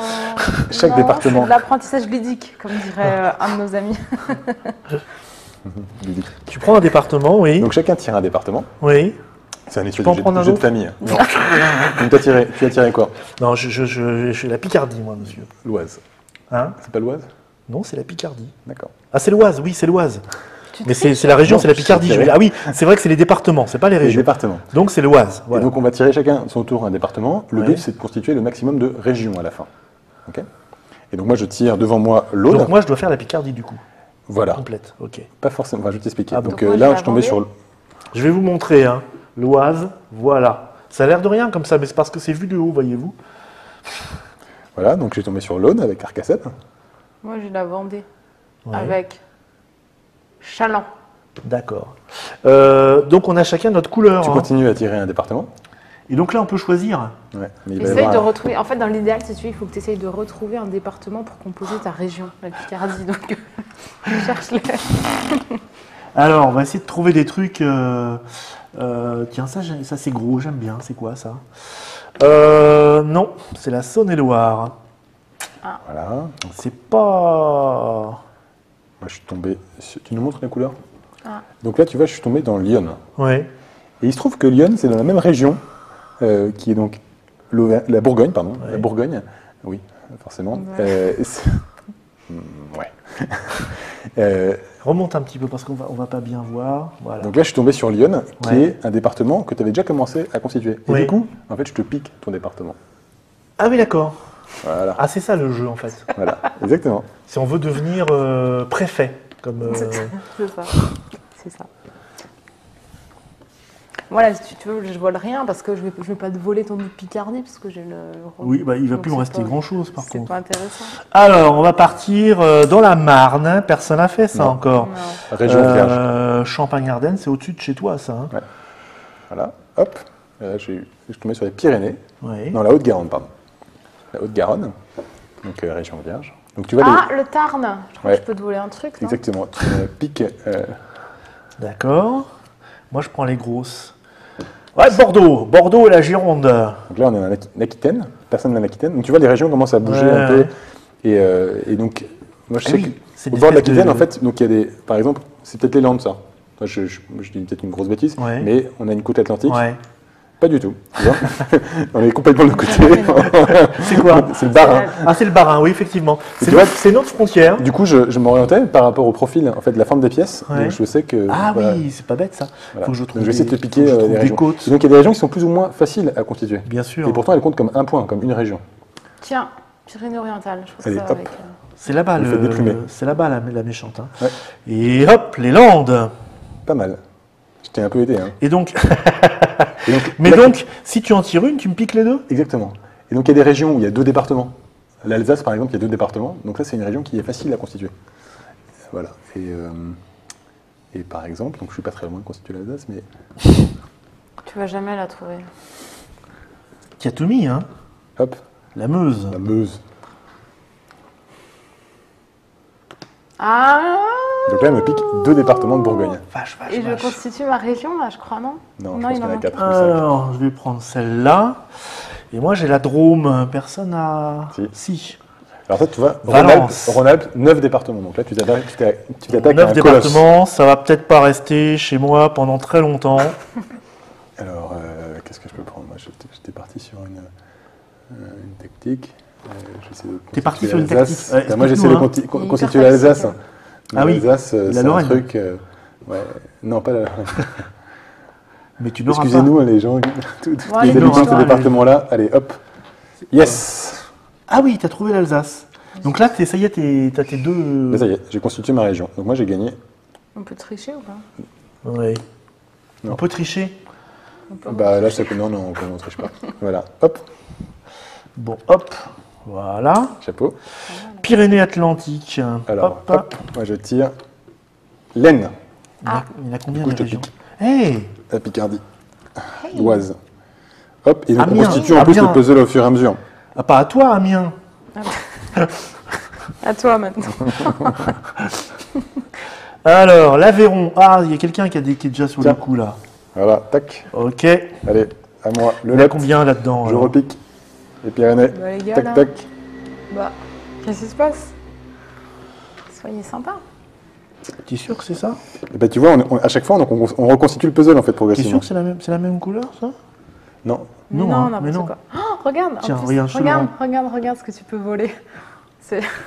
Chaque département...
C'est de l'apprentissage ludique, comme dirait un de nos amis.
Ludique.
Tu prends un département, oui.
Donc chacun tire un département.
Oui.
C'est un espèce de jeu de famille. Non. Donc tu as tiré quoi?
Non, je suis la Picardie, moi, monsieur.
L'Oise.
Hein?
C'est pas l'Oise?
Non, c'est la Picardie.
D'accord.
Ah, c'est l'Oise, oui, c'est l'Oise. Mais c'est la région, c'est la Picardie. Ah oui, c'est vrai que c'est les départements, c'est pas les régions.
Les départements.
Donc c'est l'Oise. Voilà.
Et donc on va tirer chacun son tour un département. Le but, c'est de constituer le maximum de régions à la fin. Okay. Et donc moi, je tire devant moi l'Aude.
Donc moi, je dois faire la Picardie, du coup.
Voilà.
Complète, ok.
Pas forcément, enfin, je vais t'expliquer.
Ah bon.
Donc là, je suis tombé sur...
Je vais vous montrer, hein, l'Oise, voilà. Ça a l'air de rien comme ça, mais c'est parce que c'est vu de haut, voyez-vous.
Voilà, donc j'ai tombé sur l'Aune avec Carcassonne.
Moi, j'ai la Vendée avec Chaland.
D'accord. Donc on a chacun notre couleur.
Tu continues à tirer un département.
Et donc là, on peut choisir.
Ouais, mais
Essaye de retrouver. En fait, dans l'idéal, si tu veux, il faut que tu essayes de retrouver un département pour composer ta région, la Picardie. Donc, cherche-les.
Alors, on va essayer de trouver des trucs. Tiens, ça c'est gros, j'aime bien. C'est quoi ça? Non, c'est la Saône-et-Loire.
Ah. Voilà.
C'est pas.
Moi, je suis tombé. Tu nous montres les couleurs? Donc là, tu vois, je suis tombé dans Lyon.
Ouais.
Et il se trouve que Lyon, c'est dans la même région qui est donc la Bourgogne, pardon. Ouais. La Bourgogne, oui, forcément. Ouais.
Remonte un petit peu parce qu'on va pas bien voir. Voilà.
Donc là, je suis tombé sur Lyon, qui est un département que tu avais déjà commencé à constituer. Et du coup, en fait, je te pique ton département.
Ah oui, d'accord.
Voilà.
Ah, c'est ça le jeu, en fait.
Voilà, exactement.
Si on veut devenir préfet, comme...
C'est ça. C'est ça. Voilà, si tu veux, je vole rien parce que je vais pas te voler ton Picardie parce que j'ai le...
Oui, bah, il va plus en rester grand-chose par contre.
C'est pas intéressant.
Alors, on va partir dans la Marne. Personne n'a fait ça encore.
Non. Région vierge.
Champagne-Ardenne, c'est au-dessus de chez toi, ça. Hein.
Ouais. Voilà, hop. Là, je suis tombé sur les Pyrénées.
Ouais.
Non, la Haute-Garonne, pardon. La Haute-Garonne, donc région vierge. Donc, tu vois
le Tarn. Je crois que je peux te voler un truc, non?
Exactement, tu piques...
D'accord. Moi, je prends les grosses. Ouais, Bordeaux et la Gironde.
Donc là, on est en Aquitaine, personne n'a l'Aquitaine. Donc tu vois, les régions commencent à bouger un peu. Et donc, moi je sais qu'au bord de l'Aquitaine, en fait, donc il y a des. Par exemple, c'est peut-être les Landes, ça. Moi, je dis peut-être une grosse bêtise, mais on a une côte atlantique.
Ouais.
Pas du tout. Tu vois on est complètement de l'autre côté.
C'est quoi?
C'est le Bas-Rhin.
Ah, c'est le Bas-Rhin, oui, effectivement. C'est notre frontière.
Du coup, je m'orientais par rapport au profil, en fait, de la forme des pièces. Ouais. Donc je sais que.
Ah voilà. Oui, c'est pas bête ça.
Voilà.
Faut que je trouve.
Donc, je vais essayer de te piquer les régions.
Côtes.
Et donc il y a des régions qui sont plus ou moins faciles à constituer.
Bien sûr.
Et pourtant, elles comptent comme un point, comme une région.
Tiens, Pyrénées-Orientales, je pense
ça avec.
C'est là-bas la méchante. Hein.
Ouais.
Et hop, les Landes.
Pas mal. Je t'ai un peu aidé. Hein.
Et donc, donc, si tu en tires une, tu me piques les deux?
Exactement. Et donc, il y a des régions où il y a 2 départements. L'Alsace, par exemple, il y a 2 départements. Donc là, c'est une région qui est facile à constituer. Voilà. Et par exemple, donc je suis pas très loin de constituer l'Alsace, mais...
Tu vas jamais la trouver.
Tu as tout mis, hein?
Hop.
La Meuse.
La Meuse.
Ah!
Donc là, elle me pique 2 départements de Bourgogne.
Vache.
Et je constitue ma région, là, je crois, non?
Non, je pense qu'il y en a 4 ou 5.
Alors, je vais prendre celle-là. Et moi, j'ai la Drôme. Personne n'a...
Si. Alors ça, tu vois,
Rhône-Alpes,
9 départements. Donc là, tu t'attaques à
9
un
départements, ça va peut-être pas rester chez moi pendant très longtemps.
Alors, qu'est-ce que je peux prendre? Moi, j'étais parti sur une tactique.
T'es parti sur une tactique.
Moi, j'essaie de constituer l'Alsace.
Ah oui,
l'Alsace, c'est un truc... non, pas la...
Mais tu n'auras pas.
Excusez-nous, les gens, tous les habitants de ce département-là. Allez, hop. Yes.
Ah oui, tu as trouvé l'Alsace. Donc là, ça y est, tu as tes 2...
Ça y est, j'ai constitué ma région. Donc moi, j'ai gagné.
On peut tricher ou pas?
Oui. On peut tricher?
Bah là, non, on ne triche pas. Voilà, hop.
Bon, hop. Voilà.
Chapeau.
Pyrénées-Atlantiques.
Alors, hop. Moi, je tire l'Aisne.
Ah. Il y en a combien de régions?
Hey. La Picardie. Hey. L'Oise. Hop. Et donc, on constitue en plus le puzzle au fur et à mesure.
Ah, pas à toi, Amiens.
À toi, maintenant.
Alors, l'Aveyron. Ah, il y a quelqu'un qui est déjà sur le coup, là.
Voilà, tac.
Ok.
Allez, à moi.
Il y a combien là-dedans?
Je repique. Les Pyrénées.
Bah, les gars,
tac,
là.
tac.
Bah, qu'est-ce qui se passe? Soyez sympa.
T'es sûr que c'est ça?
Et bah, tu vois, à chaque fois, on reconstitue le puzzle, en fait, progressivement.
T'es sûr que c'est la même couleur, ça?
Non.
Non, n'importe quoi. Oh, regarde,
tiens,
en plus, regarde ce que tu peux voler.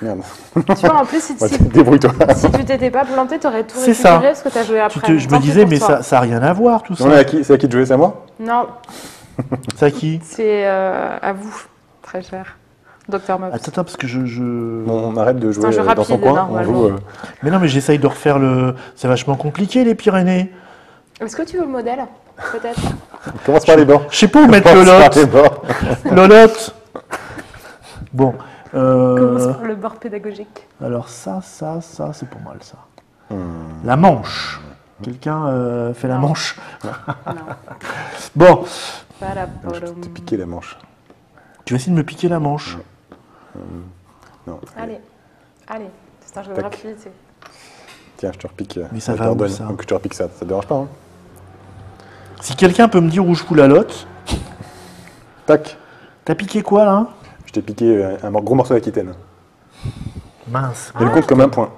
Merde.
Tu vois, en plus,
débrouille-toi.
Si tu t'étais pas planté, tu aurais tout
récupéré
ce que tu as joué après.
Je me disais, mais ça n'a rien à voir, tout ça.
C'est à qui de jouer, c'est à moi?
Non.
C'est à qui?
C'est à vous, très cher. Docteur Mops.
Attends, parce que
Bon, on arrête de jouer dans son coin. On joue,
Mais non, mais j'essaye de refaire le... C'est vachement compliqué, les Pyrénées.
Est-ce que tu veux le modèle? Peut-être.
Commence par les bords.
Je sais pas où mettre le lot. Bon.
Commence par le bord pédagogique.
Alors ça, c'est pas mal, ça. La manche. Quelqu'un fait la manche?
Non.
Bon.
Je vais te piquer la manche.
Tu vas essayer de me piquer la manche?
Non.
Allez. C'est un jeu de rapidité.
Tiens, je te repique.
Mais ça va où, ça?
Donc je te repique ça. Ça te dérange pas, hein?
Si quelqu'un peut me dire où je fous la lotte.
Tac.
T'as piqué quoi, là?
Je t'ai piqué un gros morceau d'Aquitaine.
Mince.
Elle compte comme un point.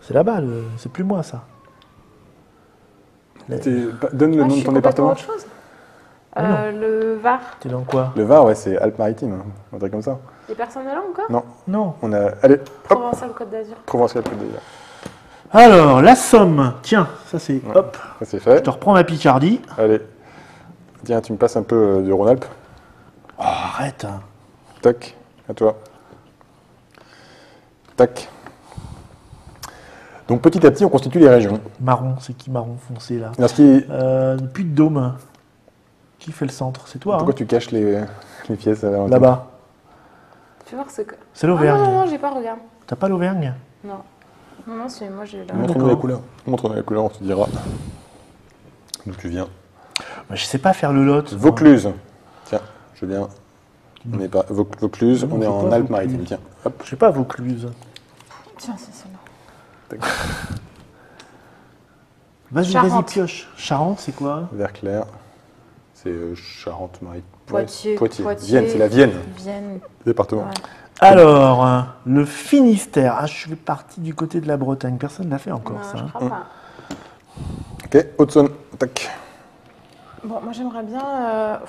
C'est là-bas, c'est plus moi, ça.
Donne le nom de ton département.
Autre chose. Le Var.
T'es dans quoi?
Le Var, ouais, c'est Alpes-Maritimes, hein, un truc comme ça.
Les personnes de là encore?
Non.
On a... Allez, hop.
Provençal-Côte d'Azur.
Provençal-Côte d'Azur.
Alors, la Somme. Tiens, ça c'est...
Ouais.
Hop.
Ça c'est fait.
Je te reprends ma Picardie.
Allez. Tiens, tu me passes un peu de Rhône-Alpes.
Oh, arrête.
Tac, à toi. Tac. Donc petit à petit, on constitue les régions.
Marron, c'est qui marron foncé, là?
Alors, ce qui est...
Puy-de-Dôme. Qui fait le centre? C'est toi,
Pourquoi tu caches les pièces
là-bas.
Tu veux voir ce que...
C'est l'Auvergne.
Non, j'ai pas, regarde.
T'as pas l'Auvergne?
Non, c'est moi j'ai là.
Montre-nous la couleur. Montre-nous la couleur, on te dira d'où tu viens.
Bah, je sais pas faire le lot.
Vaucluse. Tiens, je viens. On n'est pas Vaucluse, on est en Alpes-Maritimes. Tiens, hop.
Je sais pas Vaucluse.
Tiens, c'est celle-là.
Vas-y, pioche. Charente, c'est quoi?
Vert clair. C'est Charente-Maritime.
Poitiers.
Vienne, c'est la Vienne.
Vienne.
Département.
Ouais.
Alors, le Finistère. Ah, je suis parti du côté de la Bretagne. Personne ne l'a fait encore,
Non,
ça.
je crois pas.
Ok, Haute-Saône. Tac.
Bon, moi j'aimerais bien...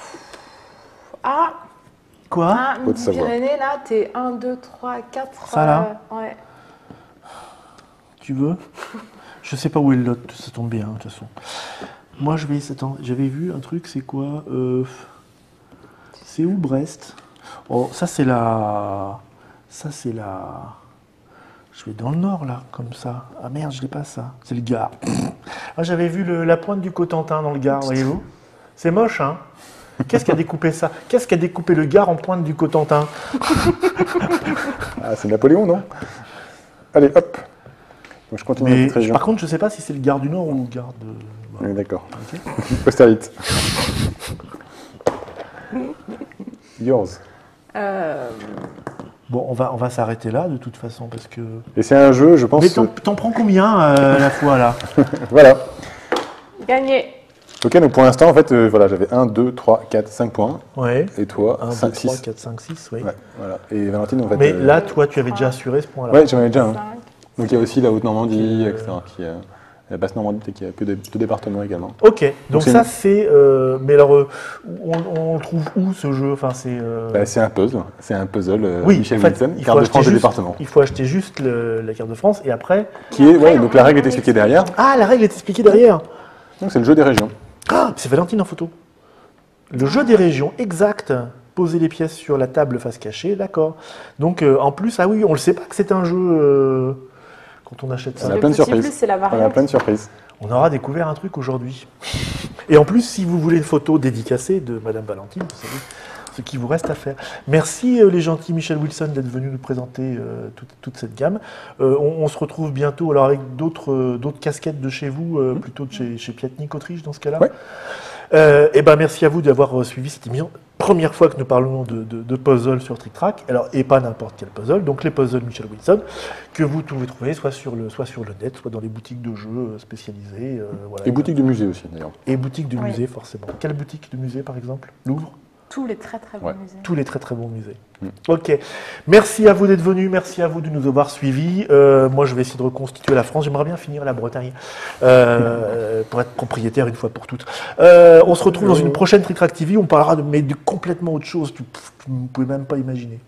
Quoi?
Pyrénées, là, t'es 1, 2, 3, 4...
Ça, là?
Ouais.
Tu veux? Je sais pas où est le lot, ça tombe bien, de toute façon. Moi, je vais... Attends, j'avais vu un truc, c'est quoi? C'est où, Brest? Oh, ça, c'est la... Ça, c'est la... Je vais dans le nord, là, comme ça. Ah merde, je l'ai pas, ça. C'est le Gard. Ah, j'avais vu la pointe du Cotentin dans le Gard, voyez-vous? C'est moche, hein? Qu'est-ce qui a découpé ça? Qu'est-ce qui a découpé le Gard en pointe du Cotentin?
Ah, c'est Napoléon, non? Allez, hop. Donc, je continue dans cette région.
Par contre, je ne sais pas si c'est le Gard du Nord ou le Gard de...
Oui, d'accord.
Okay.
Austerlitz. Yours.
Bon, on va s'arrêter là, de toute façon, parce que...
Et c'est un jeu, je pense...
Mais t'en prends combien à la fois, là?
Voilà.
Gagné.
Ok, donc pour l'instant, en fait, voilà, j'avais 1, 2, 3, 4, 5 points.
Ouais.
Et toi,
1,
5,
2, 3,
6.
4, 5, 6, oui.
Ouais, voilà. Et Valentine, en fait...
Mais là, toi, tu avais déjà assuré ce point-là.
Ouais, j'en avais déjà un.
5.
Donc il y a aussi la Haute-Normandie, etc. La Basse-Normandie, qui a que deux départements également.
Ok, donc ça, c'est... mais alors, on le trouve où, ce jeu? Enfin, c'est...
C'est un puzzle. C'est un puzzle
oui,
Michel
en fait,
Wilson, carte de France de département.
Il faut acheter juste la carte de France, et après...
Donc la règle est expliquée derrière.
Ah, la règle est expliquée derrière.
Donc c'est le jeu des régions.
Ah, c'est Valentine en photo. Le jeu des régions, exact. Poser les pièces sur la table face cachée, d'accord. Donc, en plus, ah oui, on ne le sait pas que c'est un jeu quand on achète ça.
On a plein de surprises.
Plus, c'est la variante.
On a plein de surprises.
On aura découvert un truc aujourd'hui. Et en plus, si vous voulez une photo dédicacée de Madame Valentine, vous savez ce qu'il vous reste à faire. Merci les gentils Michel Wilson d'être venu nous présenter toute cette gamme. On se retrouve bientôt alors avec d'autres casquettes de chez vous, plutôt de chez Piatnik Autriche dans ce cas-là.
Ouais.
Et ben merci à vous d'avoir suivi cette émission. Première fois que nous parlons de puzzle sur Trick Track, alors, et pas n'importe quel puzzle, donc les puzzles Michel Wilson, que vous pouvez trouver soit sur le net, soit dans les boutiques de jeux spécialisées. Voilà,
et boutiques de musée aussi d'ailleurs.
Et boutiques de musée forcément. Quelle boutique de musée par exemple? Louvre?
Tous les très très bons musées.
Tous les très très bons musées. Ok. Merci à vous d'être venus, merci à vous de nous avoir suivis. Moi je vais essayer de reconstituer la France, j'aimerais bien finir la Bretagne pour être propriétaire une fois pour toutes. On se retrouve dans une prochaine Trick Track TV, on parlera de complètement autre chose, vous ne pouvez même pas imaginer.